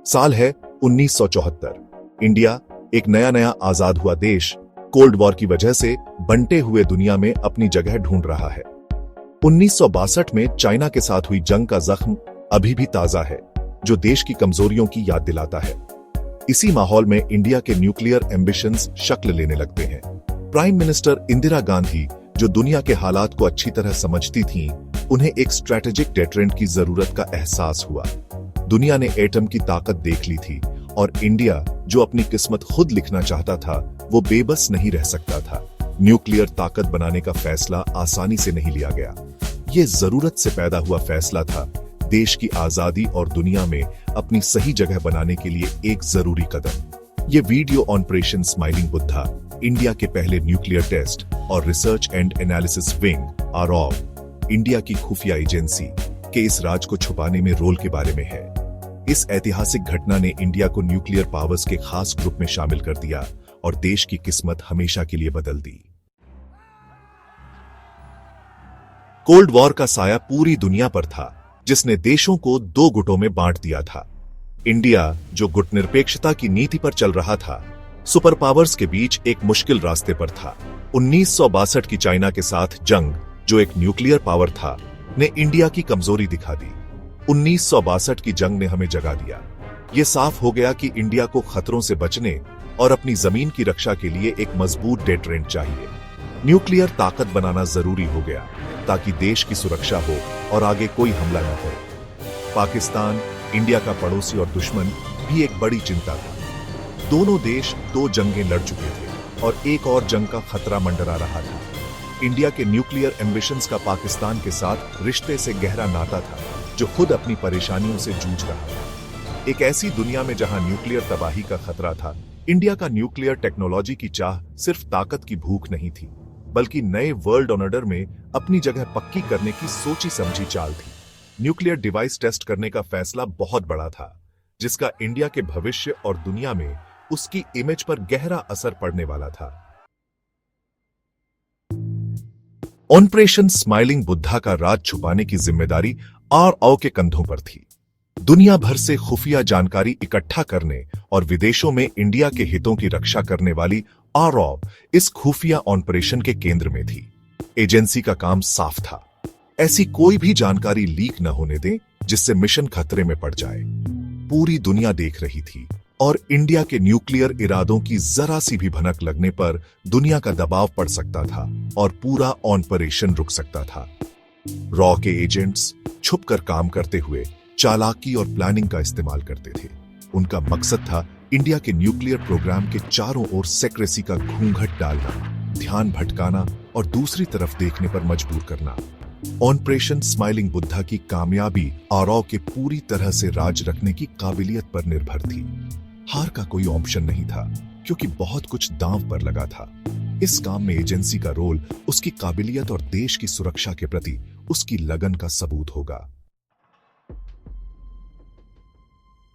साल है 1974। इंडिया एक नया आजाद हुआ देश कोल्ड वॉर की वजह से बंटे हुए दुनिया में अपनी जगह ढूंढ रहा है। 1962 में चाइना के साथ हुई जंग का जख्म अभी भी ताजा है, जो देश की कमजोरियों की याद दिलाता है। इसी माहौल में इंडिया के न्यूक्लियर एम्बिशंस शक्ल लेने लगते हैं। प्राइम मिनिस्टर इंदिरा गांधी, जो दुनिया के हालात को अच्छी तरह समझती थीं, उन्हें एक स्ट्रैटेजिक डेटरेंट की जरूरत का एहसास हुआ। दुनिया ने एटम की ताकत देख ली थी और इंडिया, जो अपनी किस्मत खुद लिखना चाहता था, वो बेबस नहीं रह सकता था। न्यूक्लियर ताकत बनाने का फैसला आसानी से नहीं लिया गया। ये जरूरत से पैदा हुआ फैसला था, देश की आजादी और दुनिया में अपनी सही जगह बनाने के लिए एक जरूरी कदम। ये video operation smiling Buddha, India के पहले न्यूक्लियर टेस्ट और रिसर्च एंड एनालिसिस विंग आरओव, इंडिया की खुफिया एजेंसी के इस राज को छुपाने में रोल के बारे में है। इस ऐतिहासिक घटना ने इंडिया को न्यूक्लियर पावर्स के खास ग्रुप में शामिल कर दिया और देश की किस्मत हमेशा के लिए बदल दी। कोल्ड वॉर का साया पूरी दुनिया पर था, जिसने देशों को दो गुटों में बांट दिया था। इंडिया, जो गुटनिरपेक्षता की नीति पर चल रहा था, सुपर पावर्स के बीच एक मुश्किल रास्ते पर था। 1962 की चाइना के साथ जंग, जो एक न्यूक्लियर पावर था, ने इंडिया की कमजोरी दिखा दी। 1962 की जंग ने हमें जगा दिया। यह साफ हो गया कि इंडिया को खतरों से बचने और अपनी जमीन की रक्षा के लिए एक मजबूत डेटरेंट चाहिए। न्यूक्लियर ताकत बनाना जरूरी हो गया ताकि देश की सुरक्षा हो और आगे कोई हमला न हो। पाकिस्तान, इंडिया का पड़ोसी और दुश्मन, भी एक बड़ी चिंता था। दोनों देश दो जंगें लड़ चुके थे और एक और जंग का खतरा मंडरा रहा था। इंडिया के न्यूक्लियर एम्बिशंस का पाकिस्तान के साथ रिश्ते से गहरा नाता था, जो खुद अपनी परेशानियों से जूझ रहा था। एक ऐसी दुनिया में जहां न्यूक्लियर तबाही का खतरा था, इंडिया का न्यूक्लियर टेक्नोलॉजी की चाह सिर्फ ताकत की भूख नहीं थी, बल्कि नए वर्ल्ड ऑर्डर में अपनी जगह पक्की करने की सोची समझी चाल थी। न्यूक्लियर डिवाइस टेस्ट करने का फैसला बहुत बड़ा था, जिसका इंडिया के भविष्य और दुनिया में उसकी इमेज पर गहरा असर पड़ने वाला था। ऑपरेशन स्माइलिंग बुद्धा का राज छुपाने की जिम्मेदारी आरओ के कंधों पर थी। दुनिया भर से खुफिया जानकारी इकट्ठा करने और विदेशों में इंडिया के हितों की रक्षा करने वाली आरओ इस खुफिया ऑपरेशन के केंद्र में थी। एजेंसी का काम साफ था, ऐसी कोई भी जानकारी लीक न होने दें जिससे मिशन खतरे में पड़ जाए। पूरी दुनिया देख रही थी और इंडिया के न्यूक्लियर इरादों की जरा सी भी भनक लगने पर दुनिया का दबाव पड़ सकता था और पूरा ऑपरेशन रुक सकता था। रॉ के एजेंट्स छुपकर काम करते हुए चालाकी और प्लानिंग का इस्तेमाल करते थे। उनका मकसद था इंडिया के न्यूक्लियर प्रोग्राम के चारों ओर सेक्रेसी का घूंघट डालना, ध्यान भटकाना और दूसरी तरफ देखने पर मजबूर करना। ऑपरेशन स्माइलिंग बुद्धा की कामयाबी आरओ के पूरी तरह से राज रखने की काबिलियत पर निर्भर थी। हार का कोई ऑप्शन नहीं था, क्योंकि बहुत कुछ दांव पर लगा था। इस काम में एजेंसी का रोल उसकी काबिलियत और देश की सुरक्षा के प्रति उसकी लगन का सबूत होगा।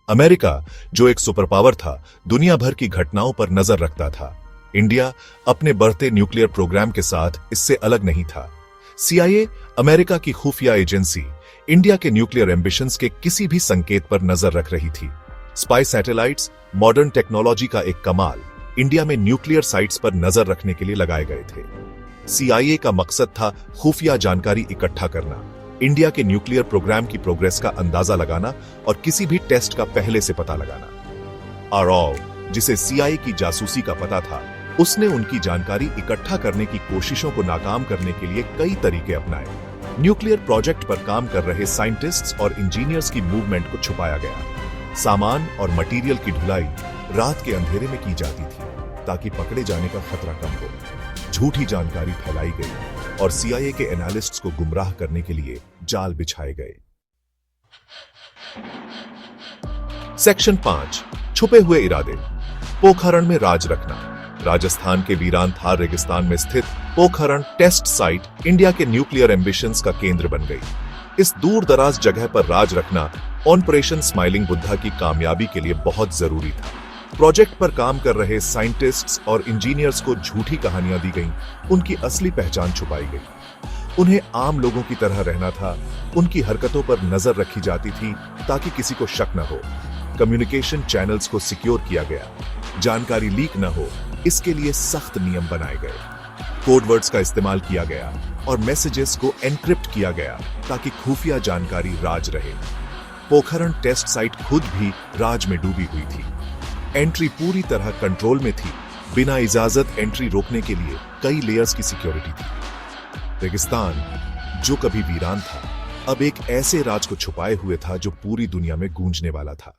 अमेरिका, जो एक सुपर पावर था, दुनिया भर की घटनाओं पर नजर रखता था। इंडिया अपने बढ़ते न्यूक्लियर प्रोग्राम के साथ इससे अलग नहीं था। सीआईए, अमेरिका की खुफिया एजेंसी, इंडिया के न्यूक्लियर एम्बिशंस के किसी भी संकेत पर नजर रख रही थी। स्पाई सैटेलाइट्स, मॉडर्न टेक्नोलॉजी का एक कमाल, इंडिया में न्यूक्लियर साइट्स पर नजर रखने के लिए लगाए गए थे। सीआईए का मकसद था खुफिया जानकारी इकट्ठा करना, इंडिया के न्यूक्लियर प्रोग्राम की प्रोग्रेस का अंदाजा लगाना और किसी भी टेस्ट का पहले से पता लगाना। आरओ, जिसे सीआईए की जासूसी का पता था, उसने उनकी जानकारी इकट्ठा करने की कोशिशों को नाकाम करने के लिए कई तरीके अपनाए। न्यूक्लियर प्रोजेक्ट पर काम कर रहे साइंटिस्ट्स और इंजीनियर्स की मूवमेंट को छुपाया गया। सामान और मटेरियल की ढुलाई रात के अंधेरे में की जाती थी, ताकि पकड़े जाने का खतरा कम हो। झूठी जानकारी फैलाई गई और सीआईए के एनालिस्ट्स को गुमराह करने के लिए जाल बिछाए गए। सेक्शन 5, छुपे हुए इरादे। पोखरण में राज रखना। राजस्थान के वीरान थार रेगिस्तान में स्थित पोखरण टेस्ट साइट इंडिया के न्यूक्लियर एम्बिशंस का केंद्र बन गई। इस दूर दराज जगह पर राज रखना ऑपरेशन स्माइलिंग बुद्धा की कामयाबी के लिए बहुत जरूरी था। प्रोजेक्ट पर काम कर रहे साइंटिस्ट्स और इंजीनियर्स को झूठी कहानियां दी गईं, उनकी असली पहचान छुपाई गई। उन्हें आम लोगों की तरह रहना था, उनकी हरकतों पर नजर रखी जाती थी ताकि किसी को शक न हो। कम्युनिकेशन चैनल्स को सिक्योर किया गया, जानकारी लीक न हो इसके लिए सख्त नियम बनाए गए, कोडवर्ड्स का इस्तेमाल किया गया और मैसेजेस को एनक्रिप्ट किया गया ताकि खुफिया जानकारी राज रहे। पोखरण टेस्ट साइट खुद भी राज में डूबी हुई थी। एंट्री पूरी तरह कंट्रोल में थी, बिना इजाजत एंट्री रोकने के लिए कई लेयर्स की सिक्योरिटी थी। रेगिस्तान जो कभी वीरान था, अब एक ऐसे राज को छुपाए हुए था जो पूरी दुनिया में गूंजने वाला था।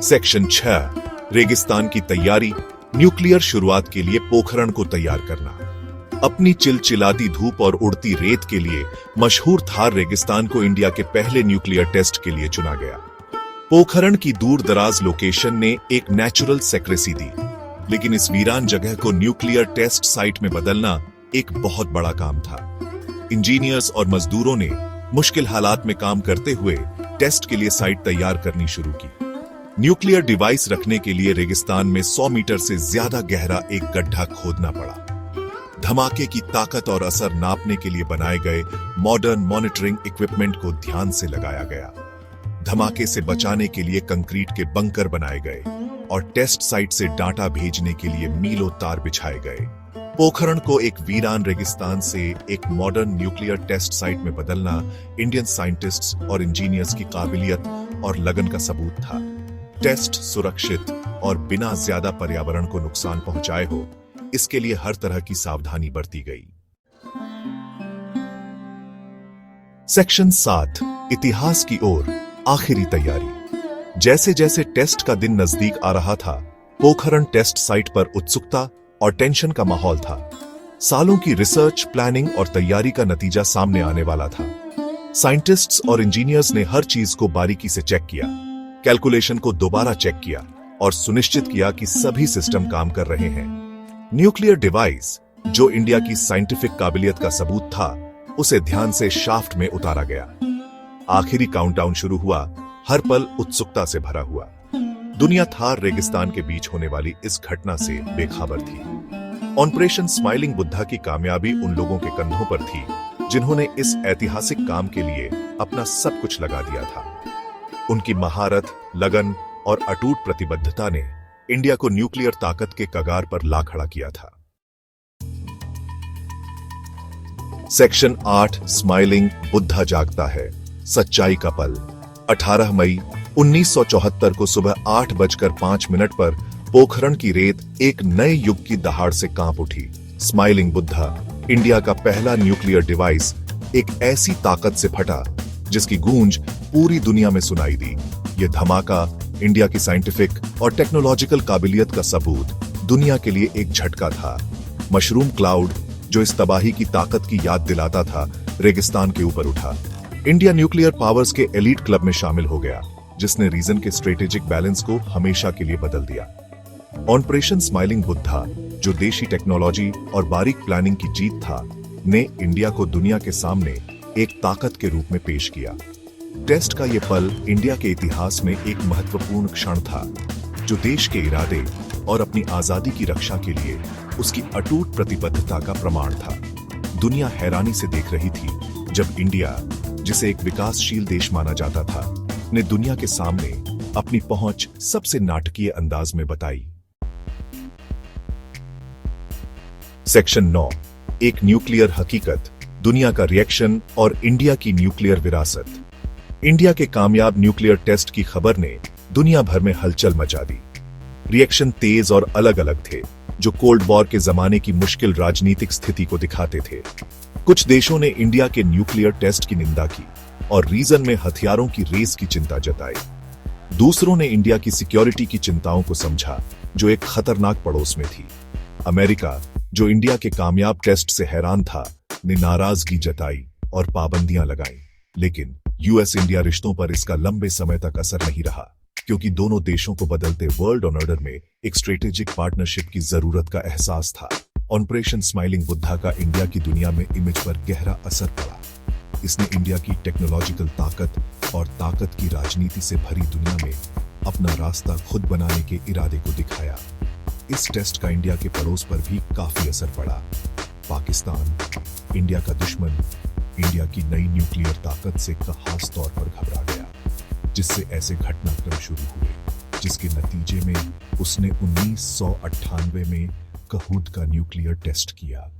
सेक्शन 6, रेगिस्तान की तैयारी, न्यूक्लियर शुरुआत के लिए पोखरण को तैयार करना। अपनी चिलचिलाती धूप और उड़ती रेत के लिए मशहूर थार रेगिस्तान को इंडिया के पहले न्यूक्लियर टेस्ट के लिए चुना गया। पोखरण की दूर दराज लोकेशन ने एक नेचुरल सेक्रेसी दी, लेकिन इस वीरान जगह को न्यूक्लियर टेस्ट साइट में बदलना एक बहुत बड़ा काम था। इंजीनियर्स और मजदूरों ने मुश्किल हालात में काम करते हुए टेस्ट के लिए साइट तैयार करनी शुरू की। न्यूक्लियर डिवाइस रखने के लिए रेगिस्तान में 100 मीटर से ज्यादा गहरा एक गड्ढा खोदना पड़ा। धमाके की ताकत और असर नापने के लिए बनाए गए मॉडर्न मॉनिटरिंग इक्विपमेंट को ध्यान से लगाया गया। धमाके से बचाने के लिए कंक्रीट के बंकर बनाए गए और टेस्ट साइट से डाटा भेजने के लिए मीलों तार बिछाए गए। पोखरण को एक वीरान रेगिस्तान से एक मॉडर्न न्यूक्लियर टेस्ट साइट में बदलना इंडियन साइंटिस्ट्स और इंजीनियर्स की काबिलियत और लगन का सबूत था। टेस्ट सुरक्षित और बिना ज्यादा पर्यावरण को नुकसान पहुंचाए हो, इसके लिए हर तरह की सावधानी बरती गई। सेक्शन 7, इतिहास की ओर, आखिरी तैयारी। जैसे जैसे टेस्ट का दिन नजदीक आ रहा था, पोखरण टेस्ट साइट पर उत्सुकता और टेंशन का माहौल था। सालों की रिसर्च, प्लानिंग और तैयारी का नतीजा सामने आने वाला था। साइंटिस्ट्स और इंजीनियर्स ने हर चीज को बारीकी से चेक किया, कैलकुलेशन को दोबारा चेक किया और सुनिश्चित किया कि सभी सिस्टम काम कर रहे हैं। न्यूक्लियर डिवाइस, जो इंडिया की साइंटिफिक काबिलियत का सबूत था, उसे ध्यान से शाफ्ट में उतारा गया। आखिरी काउंटडाउन शुरू हुआ, हर पल उत्सुकता से भरा हुआ। दुनिया थार रेगिस्तान के बीच होने वाली इस घटना से बेखबर थी। ऑपरेशन स्माइलिंग बुद्धा की कामयाबी उन लोगों के कंधों पर थी जिन्होंने इस ऐतिहासिक काम के लिए अपना सब कुछ लगा दिया था। उनकी महारत, लगन और अटूट प्रतिबद्धता ने इंडिया को न्यूक्लियर ताकत के कगार पर ला खड़ा किया था। सेक्शन 8, स्माइलिंग बुद्धा जागता है, सच्चाई का पल। 18 मई 1974 को सुबह 8:05 पर पोखरण की रेत एक नए युग की दहाड़ से कांप उठी। स्माइलिंग बुद्धा, इंडिया का पहला न्यूक्लियर डिवाइस, एक ऐसी ताकत से फटा जिसकी गूंज पूरी दुनिया में सुनाई दी। यह धमाका इंडिया की साइंटिफिक और टेक्नोलॉजिकल काबिलियत का सबूत दुनिया के लिए एक झटका था। मशरूम क्लाउड, जो इस तबाही की ताकत की याद दिलाता था, रेगिस्तान के ऊपर उठा। इंडिया न्यूक्लियर पावर्स के एलीट क्लब में शामिल हो गया, जिसने रीजन के स्ट्रेटेजिक बैलेंस को हमेशा के लिए बदल दिया। ऑपरेशन स्माइलिंग बुद्धा, जो देशी टेक्नोलॉजी और बारीक प्लानिंग की जीत था, ने इंडिया को दुनिया के सामने एक ताकत के रूप में पेश किया। टेस्ट का यह पल इंडिया के इतिहास में एक महत्वपूर्ण क्षण था, जो देश के इरादे और अपनी आजादी की रक्षा के लिए उसकी अटूट प्रतिबद्धता का प्रमाण था। दुनिया हैरानी से देख रही थी जब इंडिया, जिसे एक विकासशील देश माना जाता था, ने दुनिया के सामने अपनी पहुंच सबसे नाटकीय अंदाज में बताई। सेक्शन 9, एक न्यूक्लियर हकीकत, दुनिया का रिएक्शन और इंडिया की न्यूक्लियर विरासत। इंडिया के कामयाब न्यूक्लियर टेस्ट की खबर ने दुनिया भर में हलचल मचा दी। रिएक्शन तेज और अलग अलग थे, जो कोल्ड वॉर के जमाने की मुश्किल राजनीतिक स्थिति को दिखाते थे। कुछ देशों ने इंडिया के न्यूक्लियर टेस्ट की निंदा की और रीजन में हथियारों की रेस की चिंता जताई। दूसरों ने इंडिया की सिक्योरिटी की चिंताओं को समझा, जो एक खतरनाक पड़ोस में थी। अमेरिका, जो इंडिया के कामयाब टेस्ट से हैरान था, ने नाराजगी जताई और पाबंदियां लगाई। लेकिन यूएस इंडिया रिश्तों पर इसका लंबे समय तक असर नहीं रहा, क्योंकि दोनों देशों को बदलते वर्ल्ड ऑर्डर में एक स्ट्रेटेजिक पार्टनरशिप की जरूरत का एहसास था। ऑपरेशन स्माइलिंग बुद्धा का इंडिया की दुनिया में इमेज पर गहरा असर पड़ा। इसने इंडिया की टेक्नोलॉजिकल ताकत और ताकत की राजनीति से भरी दुनिया में अपना रास्ता खुद बनाने के इरादे को दिखाया। इस टेस्ट का इंडिया के पड़ोस पर भी काफी असर पड़ा। पाकिस्तान, इंडिया का दुश्मन, इंडिया की नई न्यूक्लियर ताकत से खास तौर पर घबरा गया। जिससे ऐसे घटनाक्रम शुरू हुए जिसके नतीजे में उसने 1998 में कहूत का न्यूक्लियर टेस्ट किया।